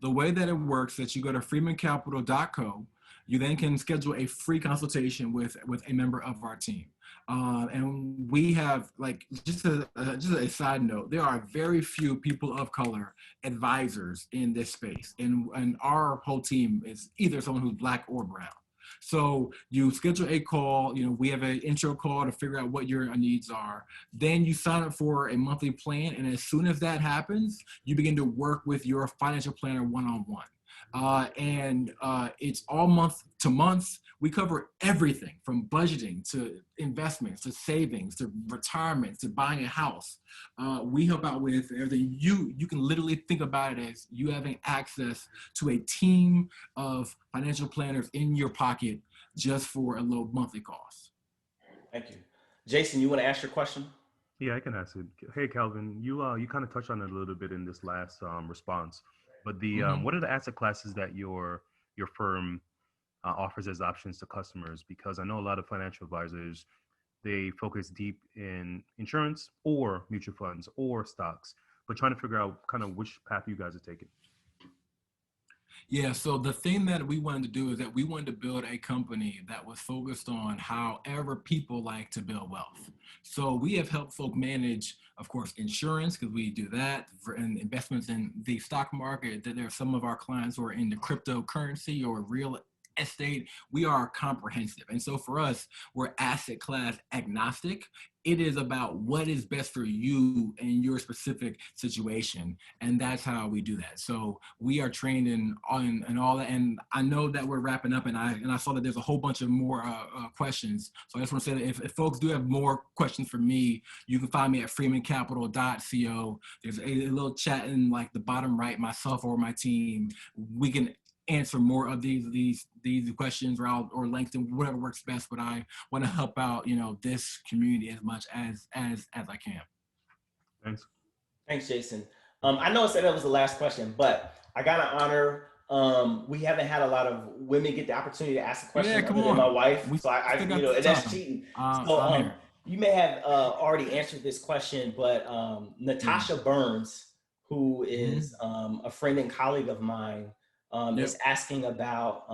The way that it works is that you go to freemancapital.co. you then can schedule a free consultation with a member of our team. And we have, like, just a side note, there are very few people of color advisors in this space. And our whole team is either someone who's Black or brown. So you schedule a call, we have an intro call to figure out what your needs are. Then you sign up for a monthly plan. And as soon as that happens, you begin to work with your financial planner one-on-one. It's all month to month. We cover everything from budgeting to investments to savings to retirement to buying a house. We help out with everything. You can literally think about it as you having access to a team of financial planners in your pocket just for a low monthly cost. Thank you. Jason, you want to ask your question? Yeah, I can ask it. Hey, Calvin, you kind of touched on it a little bit in this last response, but what are the asset classes that your firm offers as options to customers? Because I know a lot of financial advisors, they focus deep in insurance or mutual funds or stocks, but trying to figure out kind of which path you guys are taking. Yeah, so the thing that we wanted to do is that we wanted to build a company that was focused on however people like to build wealth. So we have helped folk manage, of course, insurance, because we do that, and investments in the stock market. That there are some of our clients who are in the cryptocurrency or real estate. We are comprehensive. And so for us, we're asset class agnostic. It is about what is best for you and your specific situation. And that's how we do that. So we are trained in all that. And I know that we're wrapping up, and I saw that there's a whole bunch of more questions. So I just want to say that if folks do have more questions for me, you can find me at freemancapital.co. There's a little chat in like the bottom right, myself or my team. We can answer more of these questions or LinkedIn, whatever works best. But I want to help out, this community as much as I can. Thanks, Jason. I know I said that was the last question, but I got to honor. We haven't had a lot of women get the opportunity to ask a question other than my wife. So and that's cheating. You may have already answered this question, but Natasha Burns, who is a friend and colleague of mine, is asking about,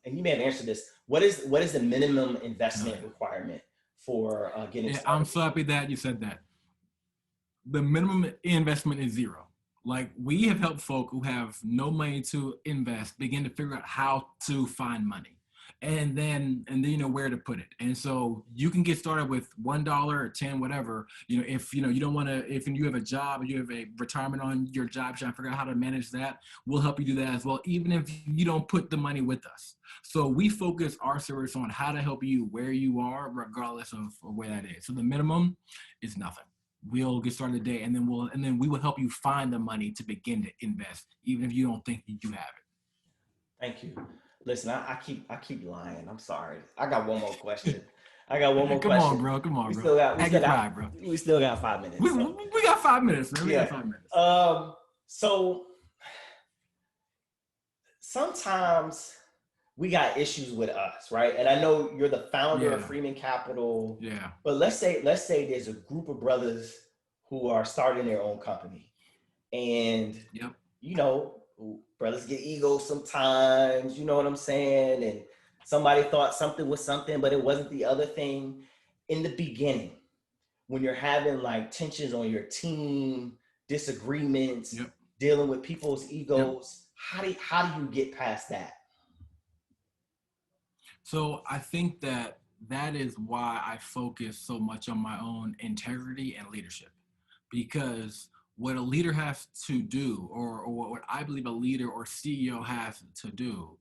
and you may have answered this. What is the minimum investment requirement for getting started? I'm so happy that you said that. The minimum investment is zero. Like, we have helped folk who have no money to invest begin to figure out how to find money. And then where to put it. And so you can get started with $1 or 10, whatever. If you don't want to, if you have a job, you have a retirement on your job, trying to figure out how to manage that, we'll help you do that as well, even if you don't put the money with us. So we focus our service on how to help you where you are, regardless of where that is. So the minimum is nothing. We'll get started today, and then we will help you find the money to begin to invest, even if you don't think you have it. Thank you. Listen, I keep lying. I'm sorry. I got one more question. Come on, bro. We still got 5 minutes. We got 5 minutes, man. We got 5 minutes. So sometimes we got issues with us, right? And I know you're the founder of Freeman Capital. Yeah. But let's say there's a group of brothers who are starting their own company, and brothers get egos sometimes, you know what I'm saying? And somebody thought something was something, but it wasn't the other thing. In the beginning, when you're having like tensions on your team, disagreements, dealing with people's egos, how do you get past that? So I think that is why I focus so much on my own integrity and leadership, because what a leader has to do, or what I believe a leader or CEO has to do,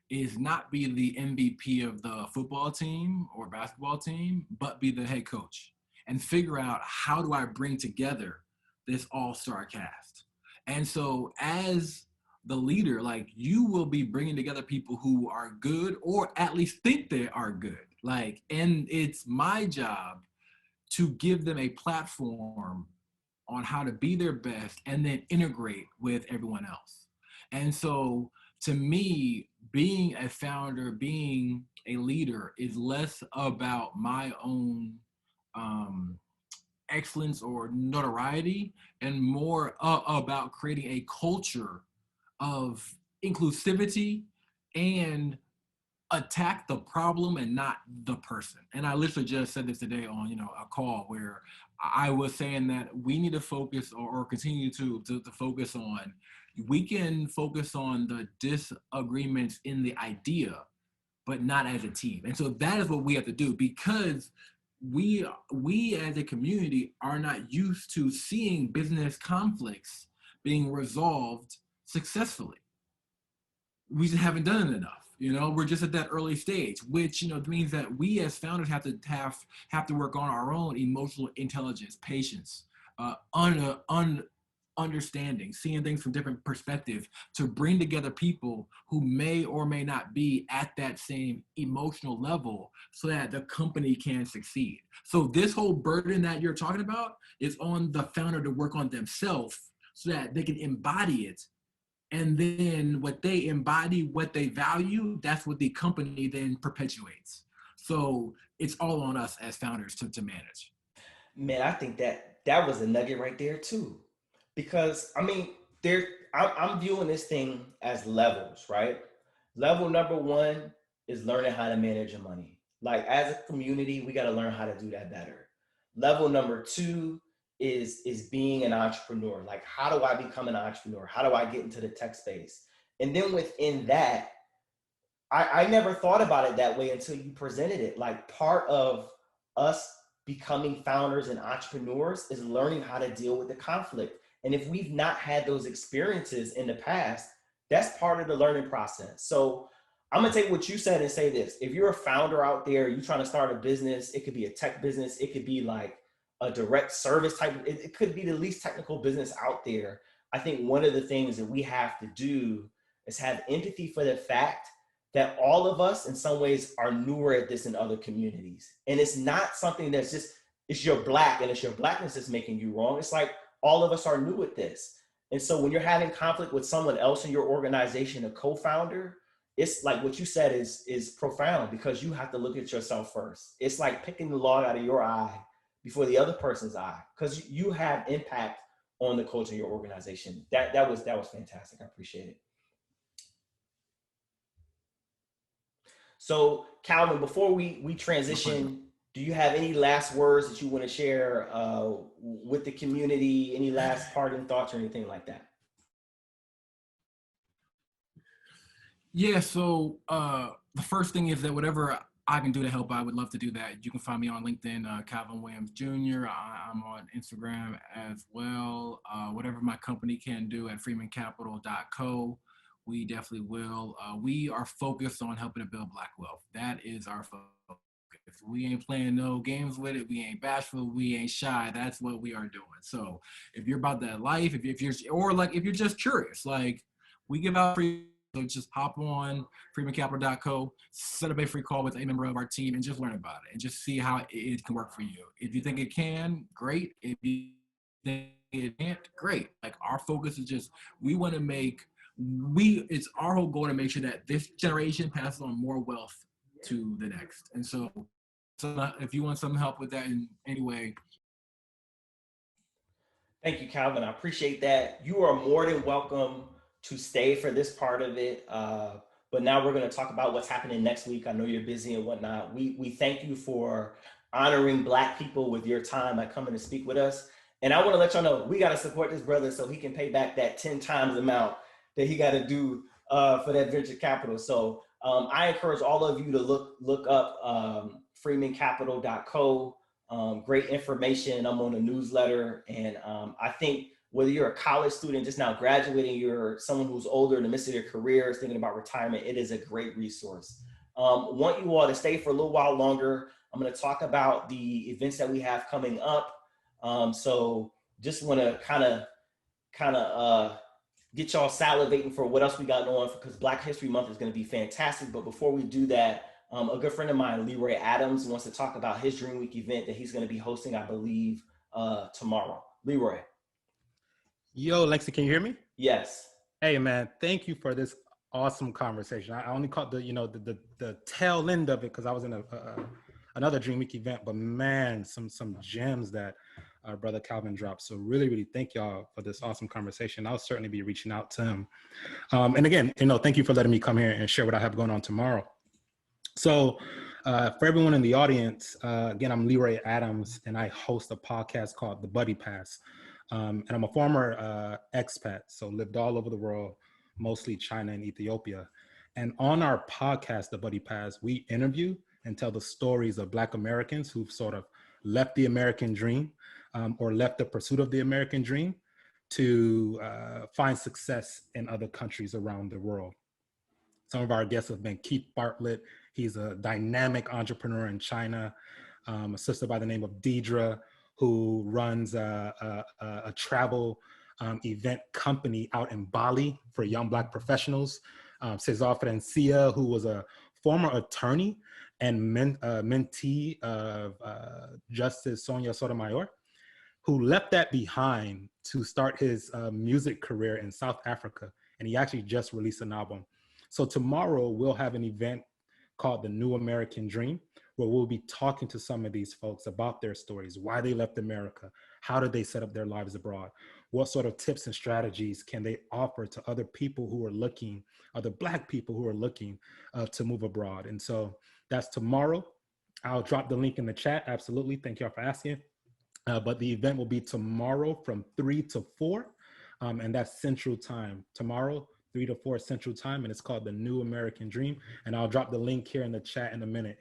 is not be the MVP of the football team or basketball team, but be the head coach and figure out, how do I bring together this all-star cast? And so as the leader, like, you will be bringing together people who are good, or at least think they are good. Like, and it's my job to give them a platform on how to be their best and then integrate with everyone else. And so to me, being a founder, being a leader is less about my own excellence or notoriety, and more about creating a culture of inclusivity and attack the problem and not the person. And I literally just said this today on, a call where I was saying that we need to focus or continue to focus on, we can focus on the disagreements in the idea, but not as a team. And so that is what we have to do, because we as a community are not used to seeing business conflicts being resolved successfully. We just haven't done it enough. We're just at that early stage, which means that we as founders have to work on our own emotional intelligence, patience, understanding, seeing things from different perspectives, to bring together people who may or may not be at that same emotional level so that the company can succeed. So this whole burden that you're talking about is on the founder to work on themselves so that they can embody it. And then what they embody, what they value, that's what the company then perpetuates. So it's all on us as founders to manage. Man, I think that was a nugget right there too. Because I'm viewing this thing as levels, right? Level number one is learning how to manage your money. Like, as a community, we got to learn how to do that better. Level number two is being an entrepreneur. Like, how do I become an entrepreneur? How do I get into the tech space? And then within that, I never thought about it that way until you presented it. Like, part of us becoming founders and entrepreneurs is learning how to deal with the conflict. And if we've not had those experiences in the past, that's part of the learning process. So I'm gonna take what you said and say this. If you're a founder out there, you're trying to start a business, it could be a tech business, it could be like a direct service type, it could be the least technical business out there. I think one of the things that we have to do is have empathy for the fact that all of us in some ways are newer at this in other communities. And it's not something that's just, it's your black and it's your blackness that's making you wrong. It's like, all of us are new at this. And so when you're having conflict with someone else in your organization, a co-founder, it's like what you said is profound, because you have to look at yourself first. It's like picking the log out of your eye before the other person's eye, because you have impact on the culture of your organization. That was fantastic. I appreciate it. So Calvin, before we transition, do you have any last words that you want to share with the community? Any last parting thoughts or anything like that? Yeah, so the first thing is that whatever I can do to help, I would love to do that. You can find me on LinkedIn, Calvin Williams Jr. I'm on Instagram as well. Whatever my company can do at freemancapital.co, we definitely will. We are focused on helping to build Black wealth. That is our focus. We ain't playing no games with it. We ain't bashful. We ain't shy. That's what we are doing. So if you're about that life, if you're just curious, like, we give out free. So just hop on freemancapital.co, set up a free call with a member of our team, and just learn about it and just see how it can work for you. If you think it can, great. If you think it can't, great. Like, our focus is just, we want to it's our whole goal to make sure that this generation passes on more wealth to the next. And so if you want some help with that in any way. Thank you, Calvin. I appreciate that. You are more than welcome to stay for this part of it. But now we're going to talk about what's happening next week. I know you're busy and whatnot. We thank you for honoring Black people with your time by coming to speak with us. And I want to let y'all know, we got to support this brother so he can pay back that 10 times amount that he got to do for that venture capital. So I encourage all of you to look up freemancapital.co. Great information. I'm on a newsletter. And I think whether you're a college student just now graduating, you're someone who's older in the midst of their careers, thinking about retirement, it is a great resource. Want you all to stay for a little while longer. I'm going to talk about the events that we have coming up. So just want to kind of get y'all salivating for what else we got going, because Black History Month is going to be fantastic. But before we do that, a good friend of mine, Leroy Adams, wants to talk about his Dreamweek event that he's going to be hosting, I believe, tomorrow. Leroy. Yo, Lexi, can you hear me? Yes. Hey, man, thank you for this awesome conversation. I only caught the tail end of it because I was in another Dreamweek event, but man, some gems that our brother Calvin dropped. So really, really thank y'all for this awesome conversation. I'll certainly be reaching out to him. And again, thank you for letting me come here and share what I have going on tomorrow. So for everyone in the audience, again, I'm Leroy Adams, and I host a podcast called The Buddy Pass. And I'm a former expat, so lived all over the world, mostly China and Ethiopia. And on our podcast, The Buddy Pass, we interview and tell the stories of Black Americans who've sort of left the American dream or left the pursuit of the American dream to find success in other countries around the world. Some of our guests have been Keith Bartlett. He's a dynamic entrepreneur in China, a sister by the name of Deidre, who runs a travel event company out in Bali for young Black professionals. Cesar Francia, who was a former attorney and mentee of Justice Sonia Sotomayor, who left that behind to start his music career in South Africa. And he actually just released an album. So tomorrow we'll have an event called The New American Dream, where we'll be talking to some of these folks about their stories, why they left America, how did they set up their lives abroad, what sort of tips and strategies can they offer to other people who are looking, other Black people who are looking to move abroad. And so that's tomorrow. I'll drop the link in the chat. Absolutely. Thank y'all for asking. But the event will be tomorrow from 3 to 4, and that's Central Time. Tomorrow, 3 to 4 Central Time, and it's called The New American Dream. And I'll drop the link here in the chat in a minute.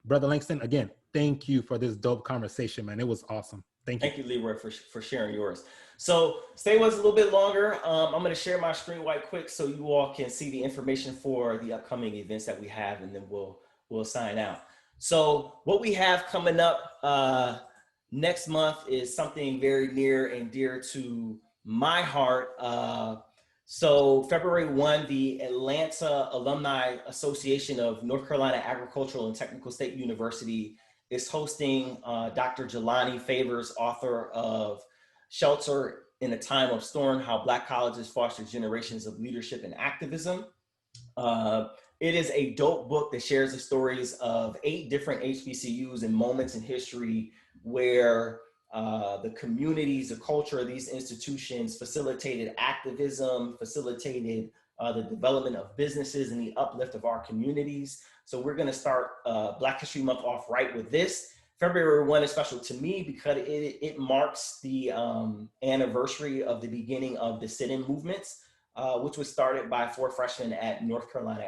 Brother Langston, again, thank you for this dope conversation, man. It was awesome. Thank you. Thank you, Leroy, for sharing yours. So stay with us a little bit longer. I'm going to share my screen right quick so you all can see the information for the upcoming events that we have, and then we'll sign out. So what we have coming up next month is something very near and dear to my heart. So February 1, the Atlanta Alumni Association of North Carolina Agricultural and Technical State University is hosting Dr. Jelani Favors, author of Shelter in a Time of Storm, How Black Colleges Foster Generations of Leadership and Activism. It is a dope book that shares the stories of 8 different HBCUs and moments in history where the communities, the culture of these institutions facilitated activism, facilitated the development of businesses and the uplift of our communities. So we're gonna start Black History Month off right with this. February 1 is special to me because it marks the anniversary of the beginning of the sit-in movements, which was started by 4 freshmen at North Carolina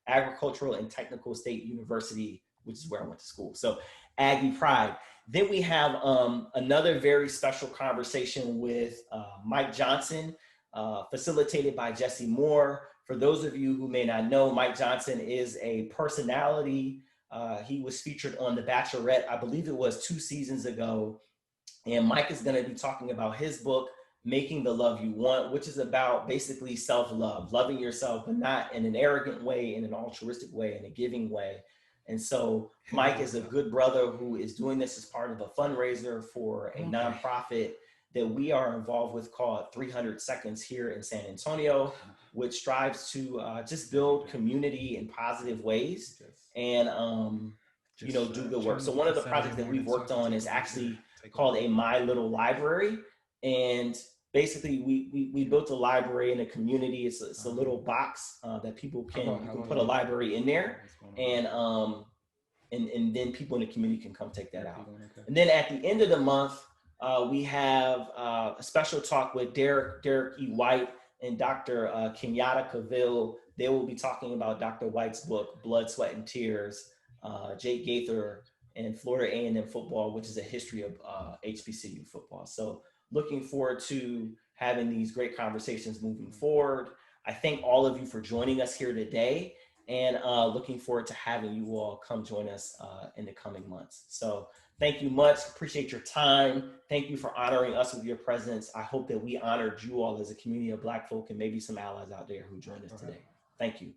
Agricultural and Technical State University, which is where I went to school. So Aggie Pride. Then we have another very special conversation with Mike Johnson, facilitated by Jesse Moore. For those of you who may not know, Mike Johnson is a personality. He was featured on The Bachelorette, I believe it was 2 seasons ago. And Mike is going to be talking about his book, Making the Love You Want, which is about basically self-love, loving yourself, but not in an arrogant way, in an altruistic way, in a giving way. And so Mike is a good brother who is doing this as part of a fundraiser for a nonprofit that we are involved with called 300 Seconds here in San Antonio, which strives to just build community in positive ways and do good work. So one of the projects that we've worked on is actually called a My Little Library. And basically we built a library in a community. It's a little box that people you can put a library in there, and then people in the community can come take that out. And then at the end of the month, we have a special talk with Derek E. White and Dr. Kenyatta Cavill. They will be talking about Dr. White's book, Blood, Sweat, and Tears, Jake Gaither and Florida A&M football, which is a history of HBCU football. So looking forward to having these great conversations moving forward. I thank all of you for joining us here today, and looking forward to having you all come join us in the coming months. So thank you much. Appreciate your time. Thank you for honoring us with your presence. I hope that we honored you all as a community of Black folk and maybe some allies out there who joined us today. Thank you.